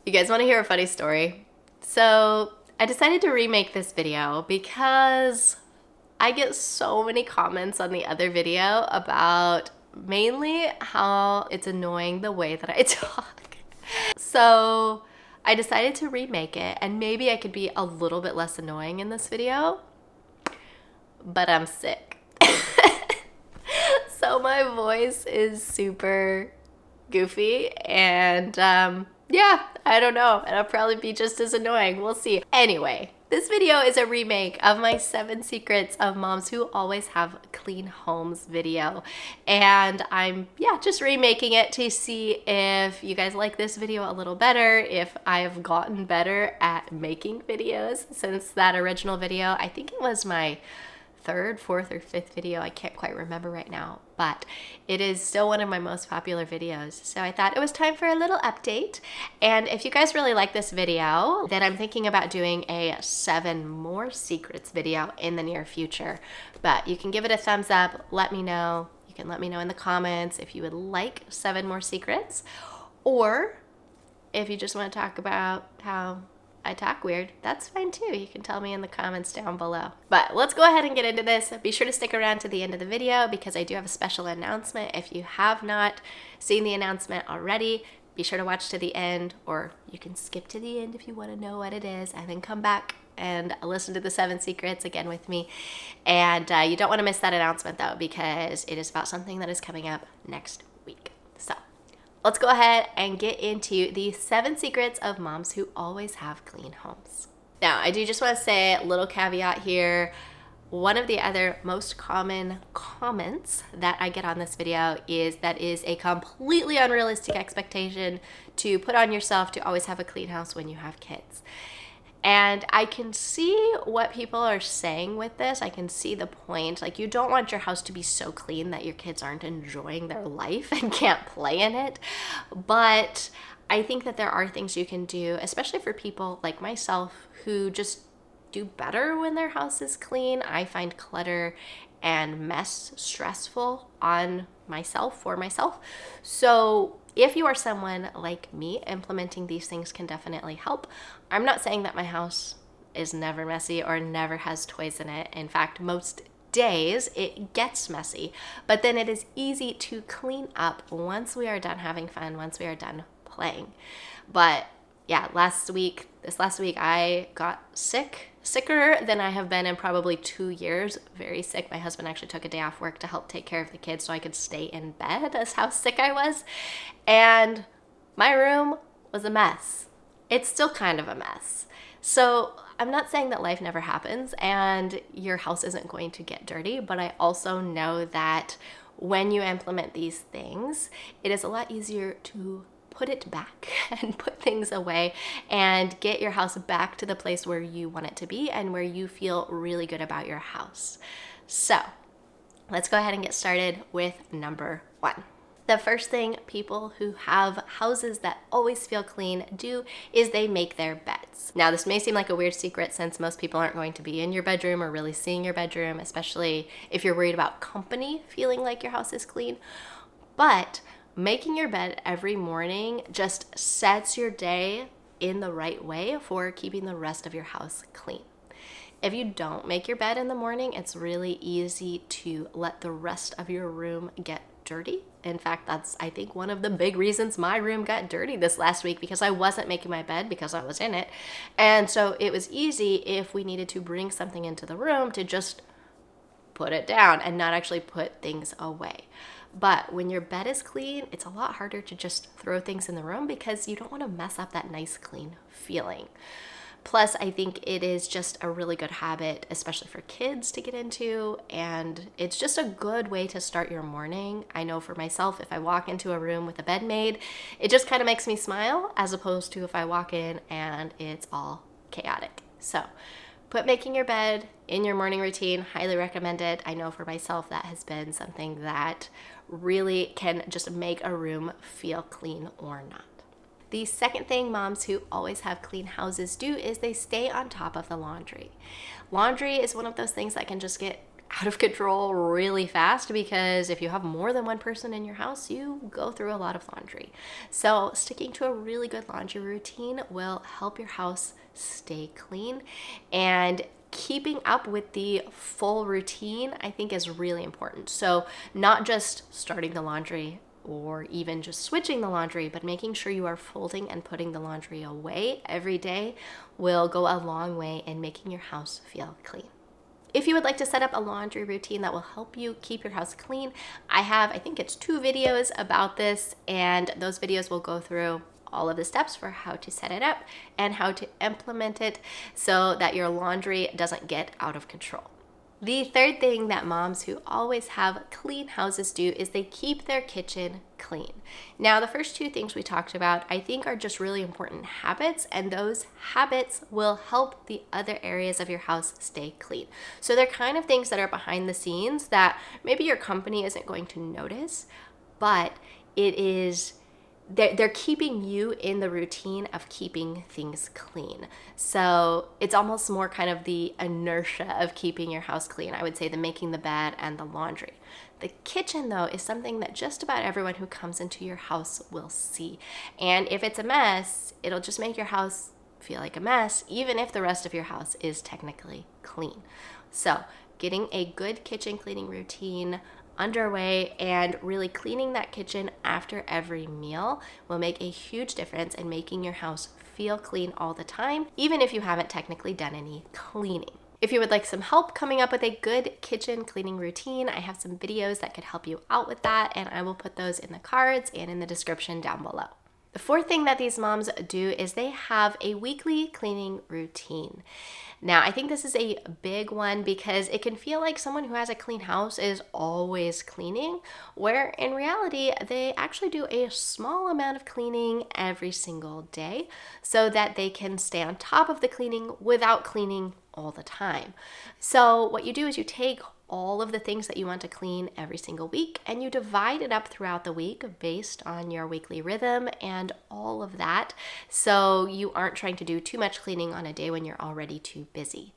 You guys want to hear a funny story? So I decided to remake this video because I get so many comments on the other video about mainly how it's annoying the way that I talk. So I decided to remake it, and maybe I could be a little bit less annoying in this video, but I'm sick. So my voice is super goofy, and yeah, I don't know. It'll probably be just as annoying. We'll see. Anyway, this video is a remake of my 7 secrets of moms who always have clean homes video. And I'm, just remaking it to see if you guys like this video a little better, if I have gotten better at making videos since that original video. I think it was my 3rd, 4th, or 5th video. I can't quite remember right now, but it is still one of my most popular videos. So I thought it was time for a little update. And if you guys really like this video, then I'm thinking about doing a 7 more secrets video in the near future. But you can give it a thumbs up, let me know. You can let me know in the comments if you would like 7 more secrets, or if you just want to talk about how I talk weird, that's fine too. You can tell me in the comments down below. But let's go ahead and get into this. Be sure to stick around to the end of the video because I do have a special announcement. If you have not seen the announcement already, be sure to watch to the end, or you can skip to the end if you want to know what it is and then come back and listen to the 7 secrets again with me. And you don't want to miss that announcement though, because it is about something that is coming up next week. So let's go ahead and get into the 7 secrets of moms who always have clean homes. Now, I do just want to say a little caveat here. One of the other most common comments that I get on this video is that is a completely unrealistic expectation to put on yourself to always have a clean house when you have kids. And I can see what people are saying with this. I can see the point. Like, you don't want your house to be so clean that your kids aren't enjoying their life and can't play in it. But I think that there are things you can do, especially for people like myself who just do better when their house is clean. I find clutter and mess stressful on myself, for myself. So if you are someone like me, implementing these things can definitely help. I'm not saying that my house is never messy or never has toys in it. In fact, most days it gets messy, but then it is easy to clean up once we are done having fun, once we are done playing. But yeah, this last week I got sicker than I have been in probably 2 years. Very sick. My husband actually took a day off work to help take care of the kids so I could stay in bed. That's how sick I was. And my room was a mess. It's still kind of a mess. So I'm not saying that life never happens and your house isn't going to get dirty, but I also know that when you implement these things, it is a lot easier to put it back and put things away and get your house back to the place where you want it to be and where you feel really good about your house. So let's go ahead and get started with number 1. The first thing people who have houses that always feel clean do is they make their beds. Now, this may seem like a weird secret since most people aren't going to be in your bedroom or really seeing your bedroom, especially if you're worried about company feeling like your house is clean. But making your bed every morning just sets your day in the right way for keeping the rest of your house clean. If you don't make your bed in the morning, it's really easy to let the rest of your room get dirty. In fact, that's, I think, one of the big reasons my room got dirty this last week, because I wasn't making my bed because I was in it. And so it was easy if we needed to bring something into the room to just put it down and not actually put things away. But when your bed is clean, it's a lot harder to just throw things in the room because you don't want to mess up that nice, clean feeling. Plus, I think it is just a really good habit, especially for kids, to get into, and it's just a good way to start your morning. I know for myself, if I walk into a room with a bed made, it just kind of makes me smile, as opposed to if I walk in and it's all chaotic. So put making your bed in your morning routine. Highly recommend it. I know for myself that has been something that really can just make a room feel clean or not. The second thing moms who always have clean houses do is they stay on top of the laundry. Laundry is one of those things that can just get out of control really fast, because if you have more than one person in your house, you go through a lot of laundry. So sticking to a really good laundry routine will help your house stay clean, and keeping up with the full routine, I think, is really important. So not just starting the laundry or even just switching the laundry, but making sure you are folding and putting the laundry away every day will go a long way in making your house feel clean. If you would like to set up a laundry routine that will help you keep your house clean, I think it's 2 videos about this, and those videos will go through all of the steps for how to set it up and how to implement it so that your laundry doesn't get out of control. The third thing that moms who always have clean houses do is they keep their kitchen clean. Now, the first 2 things we talked about, I think, are just really important habits, and those habits will help the other areas of your house stay clean. So they're kind of things that are behind the scenes that maybe your company isn't going to notice, but they're keeping you in the routine of keeping things clean. So it's almost more kind of the inertia of keeping your house clean. I would say the making the bed and the laundry. The kitchen, though, is something that just about everyone who comes into your house will see. And if it's a mess, it'll just make your house feel like a mess, even if the rest of your house is technically clean. So getting a good kitchen cleaning routine underway and really cleaning that kitchen after every meal will make a huge difference in making your house feel clean all the time, even if you haven't technically done any cleaning. If you would like some help coming up with a good kitchen cleaning routine, I have some videos that could help you out with that, and I will put those in the cards and in the description down below. The 4th thing that these moms do is they have a weekly cleaning routine. Now, I think this is a big one because it can feel like someone who has a clean house is always cleaning, where in reality, they actually do a small amount of cleaning every single day so that they can stay on top of the cleaning without cleaning all the time. So what you do is you take all of the things that you want to clean every single week, and you divide it up throughout the week based on your weekly rhythm and all of that, so you aren't trying to do too much cleaning on a day when you're already too busy.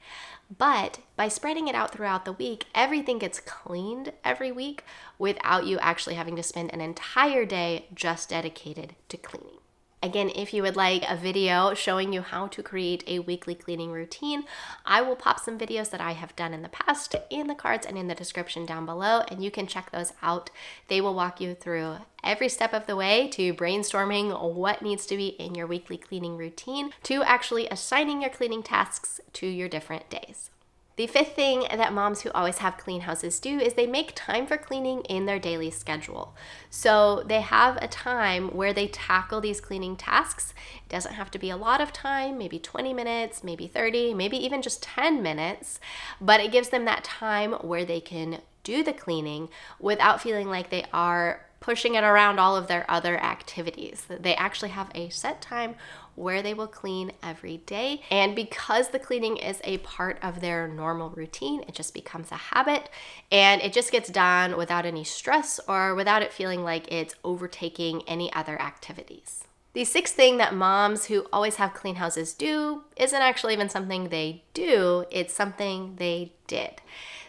But by spreading it out throughout the week, everything gets cleaned every week without you actually having to spend an entire day just dedicated to cleaning. Again, if you would like a video showing you how to create a weekly cleaning routine, I will pop some videos that I have done in the past in the cards and in the description down below, and you can check those out. They will walk you through every step of the way to brainstorming what needs to be in your weekly cleaning routine to actually assigning your cleaning tasks to your different days. The 5th thing that moms who always have clean houses do is they make time for cleaning in their daily schedule. So they have a time where they tackle these cleaning tasks. It doesn't have to be a lot of time, maybe 20 minutes, maybe 30, maybe even just 10 minutes, but it gives them that time where they can do the cleaning without feeling like they are pushing it around all of their other activities. They actually have a set time where they will clean every day. And because the cleaning is a part of their normal routine, it just becomes a habit, and it just gets done without any stress or without it feeling like it's overtaking any other activities. The 6th thing that moms who always have clean houses do isn't actually even something they do, it's something they did.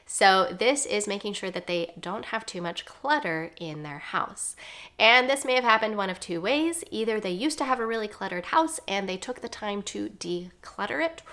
So this is making sure that they don't have too much clutter in their house. And this may have happened one of 2 ways. Either they used to have a really cluttered house and they took the time to declutter it,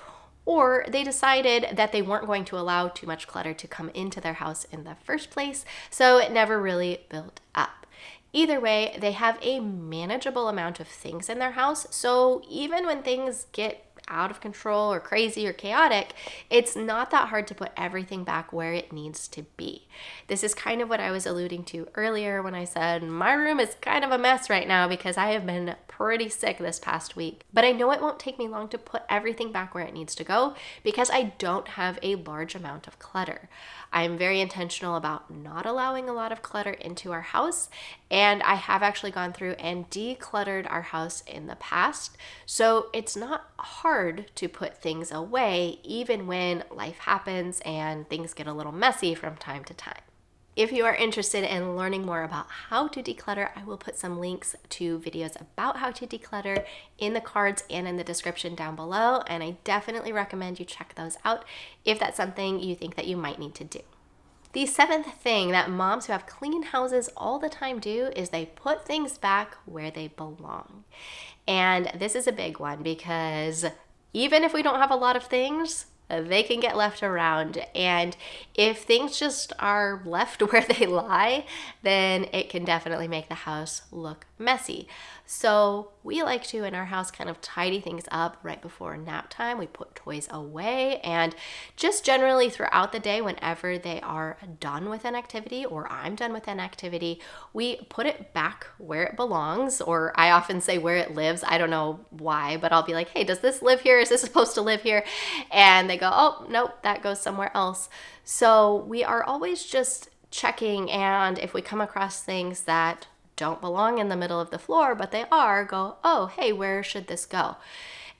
or they decided that they weren't going to allow too much clutter to come into their house in the first place, so it never really built up. Either way, they have a manageable amount of things in their house, so even when things get out of control or crazy or chaotic, it's not that hard to put everything back where it needs to be. This is kind of what I was alluding to earlier when I said my room is kind of a mess right now because I have been pretty sick this past week. But I know it won't take me long to put everything back where it needs to go because I don't have a large amount of clutter. I'm very intentional about not allowing a lot of clutter into our house, and I have actually gone through and decluttered our house in the past, so it's not hard to put things away even when life happens and things get a little messy from time to time. If you are interested in learning more about how to declutter, I will put some links to videos about how to declutter in the cards and in the description down below, and I definitely recommend you check those out if that's something you think that you might need to do. The seventh thing that moms who have clean houses all the time do is they put things back where they belong. And this is a big one because even if we don't have a lot of things, they can get left around. And if things just are left where they lie, then it can definitely make the house look messy. So we like to, in our house, kind of tidy things up right before nap time. We put toys away, and just generally throughout the day, whenever they are done with an activity or I'm done with an activity, we put it back where it belongs, or I often say where it lives. I don't know why, but I'll be like, hey, does this live here? Is this supposed to live here? And they go, oh, nope, that goes somewhere else. So we are always just checking, and if we come across things that don't belong in the middle of the floor, but they are, go, oh, hey, where should this go?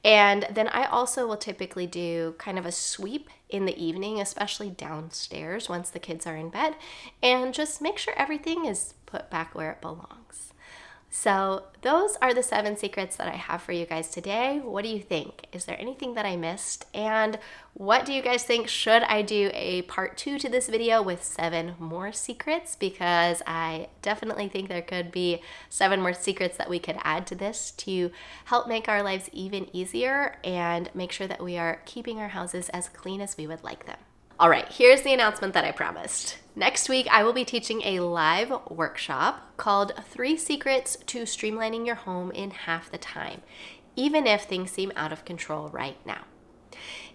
And then I also will typically do kind of a sweep in the evening, especially downstairs once the kids are in bed, and just make sure everything is put back where it belongs. So those are the 7 secrets that I have for you guys today. What do you think? Is there anything that I missed? And what do you guys think? Should I do a part 2 to this video with 7 more secrets? Because I definitely think there could be 7 more secrets that we could add to this to help make our lives even easier and make sure that we are keeping our houses as clean as we would like them. All right, here's the announcement that I promised. Next week, I will be teaching a live workshop called 3 Secrets to Streamlining Your Home in Half the Time, even if things seem out of control right now.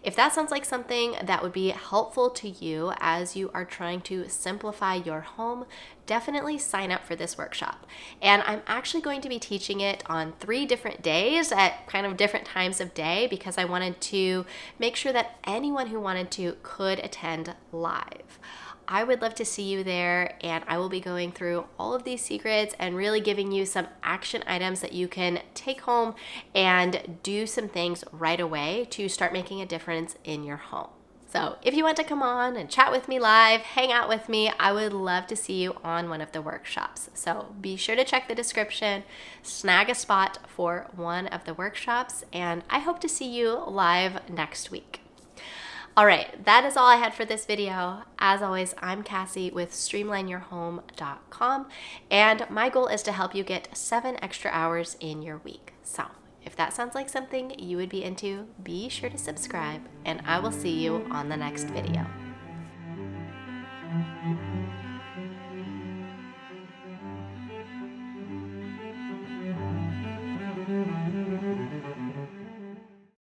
If that sounds like something that would be helpful to you as you are trying to simplify your home, definitely sign up for this workshop. And I'm actually going to be teaching it on 3 different days at kind of different times of day because I wanted to make sure that anyone who wanted to could attend live. I would love to see you there, and I will be going through all of these secrets and really giving you some action items that you can take home and do some things right away to start making a difference in your home. So if you want to come on and chat with me live, hang out with me, I would love to see you on one of the workshops. So be sure to check the description, snag a spot for one of the workshops, and I hope to see you live next week. All right, that is all I had for this video. As always, I'm Cassie with StreamlineYourHome.com, and my goal is to help you get 7 extra hours in your week. So if that sounds like something you would be into, be sure to subscribe, and I will see you on the next video.